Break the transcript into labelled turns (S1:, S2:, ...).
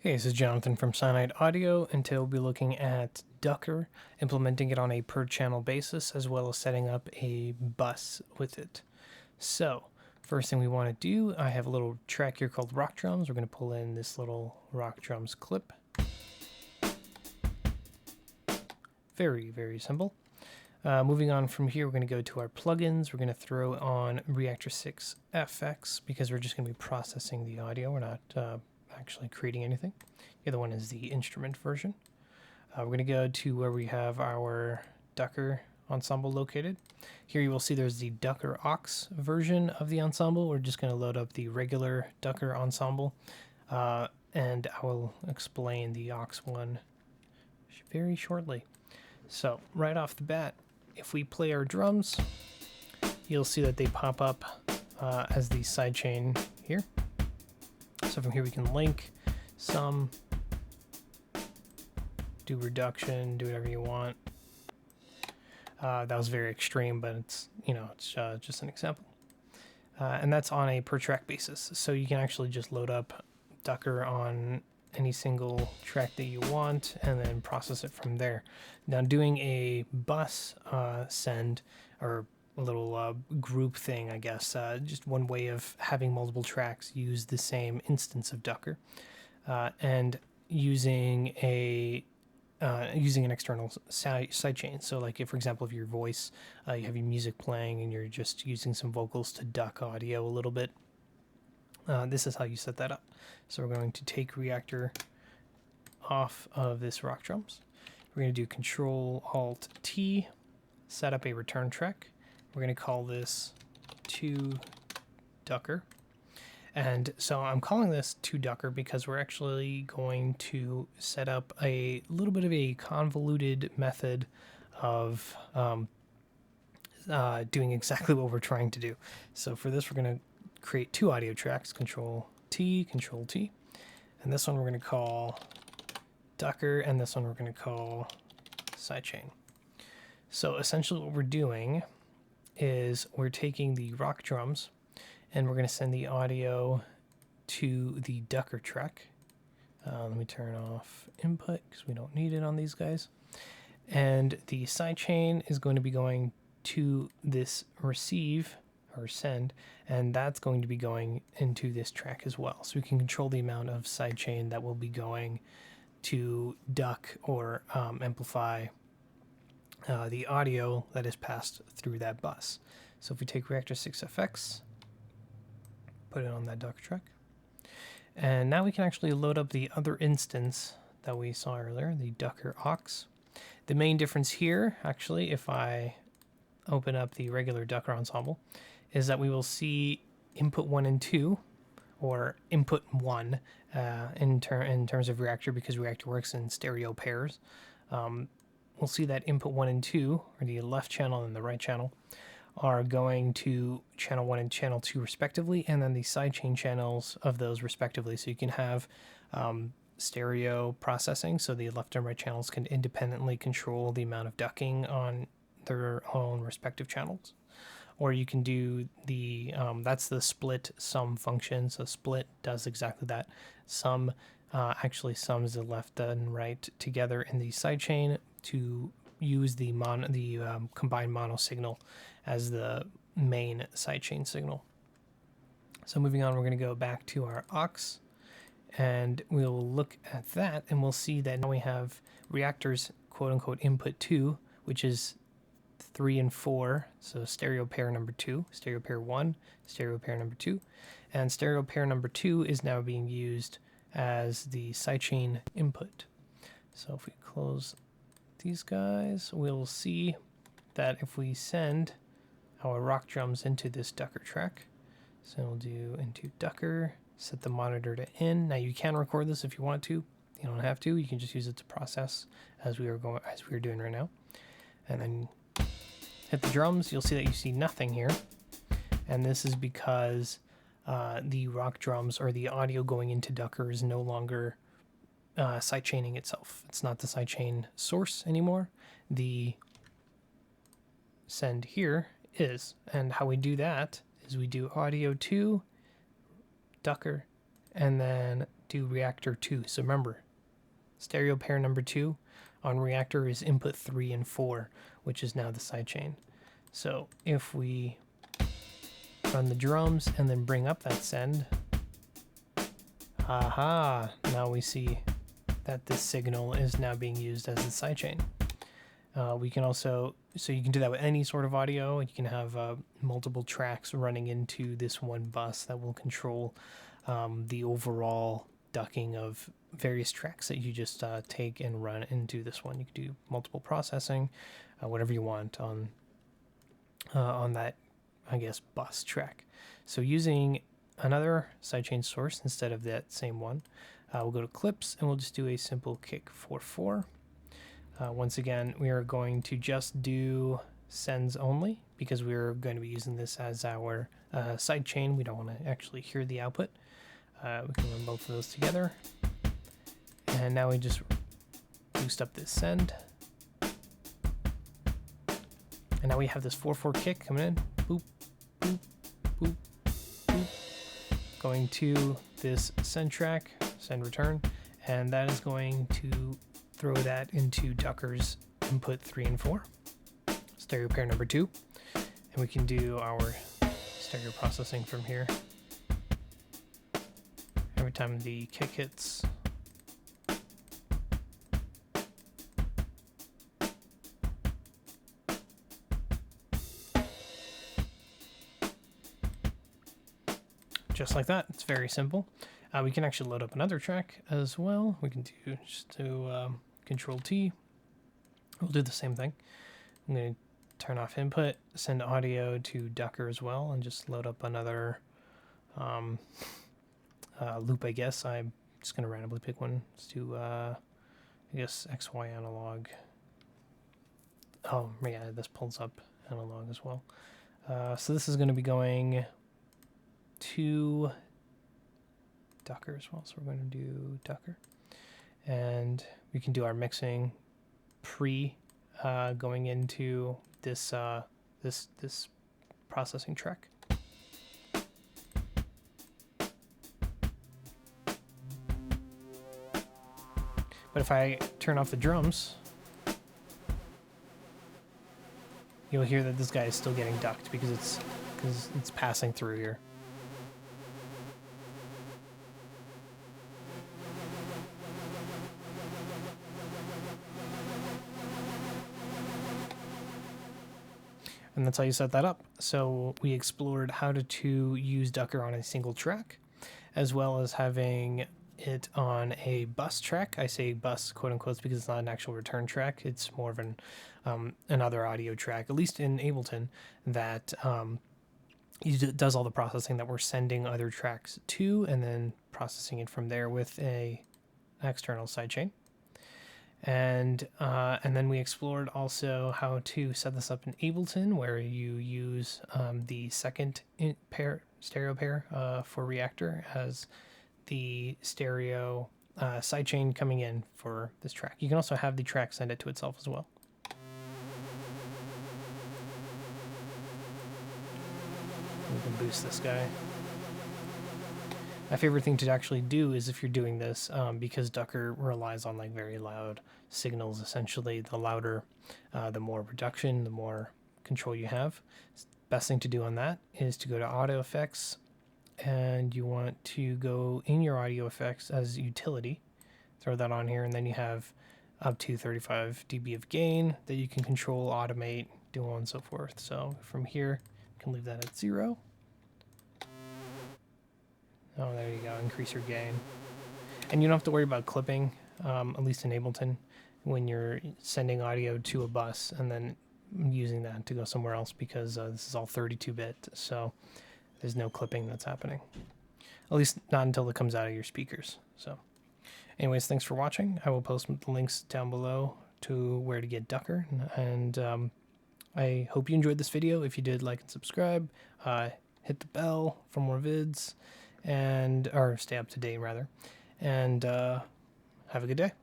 S1: Hey, this is Jonathan from SyniteAudio, and today we'll be looking at Duckr, implementing it on a per channel basis, as well as setting up a bus with it. So, first thing we want to do, I have a little track here called rock drums. We're going to pull in this little rock drums clip. Very, very simple. Moving on from here, we're going to go to our plugins. We're going to throw on Reaktor 6 FX because we're just going to be processing the audio. We're not actually creating anything. The other one is the instrument version. We're going to go to where we have our Duckr ensemble located. Here you will see there's the Duckr aux version of the ensemble. We're just going to load up the regular Duckr ensemble, and I will explain the aux one very shortly. So right off the bat, if we play our drums, you'll see that they pop up as the sidechain here. So from here we can link, sum, do reduction, do whatever you want. That was very extreme, but it's just an example. And that's on a per track basis. So you can actually just load up Duckr on any single track that you want and then process it from there. Now doing a bus send, or a little group thing, I guess, just one way of having multiple tracks use the same instance of Duckr, and using an external sidechain. So like if, for example, if your voice, you have your music playing and you're just using some vocals to duck audio a little bit, this is how you set that up. So we're going to take Reaktor off of this rock drums. We're going to do Control-Alt-T, set up a return track. We're going to call this to Duckr. And so I'm calling this to Duckr because we're actually going to set up a little bit of a convoluted method of doing exactly what we're trying to do. So for this, we're going to create two audio tracks, Control-T, Control-T. And this one we're going to call Duckr, and this one we're going to call sidechain. So essentially what we're doing is we're taking the rock drums and we're going to send the audio to the Duckr track. Let me turn off input because we don't need it on these guys. And the sidechain is going to be going to this receive or send, and that's going to be going into this track as well. So we can control the amount of sidechain that will be going to duck or amplify the audio that is passed through that bus. So if we take Reaktor 6 FX, put it on that Duckr track, and now we can actually load up the other instance that we saw earlier, the Duckr aux. The main difference here, actually, if I open up the regular Duckr ensemble, is that we will see input 1 and 2, or input 1 in terms of Reaktor, because Reaktor works in stereo pairs. We'll see that input 1 and 2, or the left channel and the right channel, are going to channel 1 and channel 2 respectively, and then the sidechain channels of those respectively. So you can have stereo processing, so the left and right channels can independently control the amount of ducking on their own respective channels. Or you can do the, that's the split sum function. So split does exactly that. Sum actually sums the left and right together in the sidechain to use the combined mono signal as the main sidechain signal. So moving on, we're going to go back to our aux, and we'll look at that, and we'll see that now we have Reaktor's quote-unquote input 2, which is 3 and 4, so stereo pair number 2, stereo pair 1, stereo pair number 2, and stereo pair number 2 is now being used as the sidechain input. So if we close these guys, we'll see that if we send our rock drums into this Duckr track, so we'll do into Duckr, set the monitor to in. Now you can record this if you want to. You don't have to. You can just use it to process as we are doing right now. And then hit the drums. You'll see that you see nothing here, and this is because the rock drums, or the audio going into Duckr, is no longer sidechaining itself. It's not the sidechain source anymore. The send here is, and how we do that is we do audio to Duckr, and then do Reaktor 2. So remember, stereo pair number 2 on Reaktor is input 3 and 4, which is now the sidechain. So if we run the drums and then bring up that send, aha, now we see that this signal is now being used as the sidechain. We can also, so you can do that with any sort of audio. You can have multiple tracks running into this one bus that will control the overall ducking of various tracks that you just take and run into this one. You can do multiple processing, whatever you want on that, I guess, bus track. So using another sidechain source instead of that same one, we'll go to clips and we'll just do a simple kick 4/4. Once again, we are going to just do sends only because we're going to be using this as our sidechain. We don't want to actually hear the output. We can run both of those together. And now we just boost up this send. And now we have this 4/4 kick coming in. Boop, boop, boop, boop. Going to this send track, send return. And that is going to throw that into Duckr's input 3 and 4, stereo pair number 2, and we can do our stereo processing from here. Every time the kick hits, just like that. It's very simple. We can actually load up another track as well. We can do just do Control T. We'll do the same thing. I'm going to turn off input, send audio to Duckr as well, and just load up another loop, I guess. I'm just going to randomly pick one. Let's do, I guess, XY analog. Oh, yeah, this pulls up analog as well. So this is going to be going to Duckr as well. So we're going to do Duckr. And we can do our mixing pre going into this this processing track. But if I turn off the drums, you'll hear that this guy is still getting ducked because it's passing through here. And that's how you set that up. So we explored how to use Duckr on a single track, as well as having it on a bus track. I say bus, quote unquote, because it's not an actual return track. It's more of another audio track, at least in Ableton, that does all the processing that we're sending other tracks to, and then processing it from there with a external sidechain. And then we explored also how to set this up in Ableton, where you use the second stereo pair for Reaktor as the stereo sidechain coming in for this track. You can also have the track send it to itself as well. We can boost this guy. My favorite thing to actually do is if you're doing this, because Duckr relies on like very loud signals, essentially, the louder, the more reduction, the more control you have. Best thing to do on that is to go to Audio Effects, and you want to go in your audio effects as utility, throw that on here, and then you have up to 35 dB of gain that you can control, automate, do on and so forth. So from here, you can leave that at 0. Oh, there you go. Increase your gain. And you don't have to worry about clipping, at least in Ableton, when you're sending audio to a bus and then using that to go somewhere else, because this is all 32-bit, so there's no clipping that's happening. At least not until it comes out of your speakers. So anyways, thanks for watching. I will post the links down below to where to get Duckr. And I hope you enjoyed this video. If you did, like and subscribe. Hit the bell for more vids. Or stay up to date rather, and have a good day.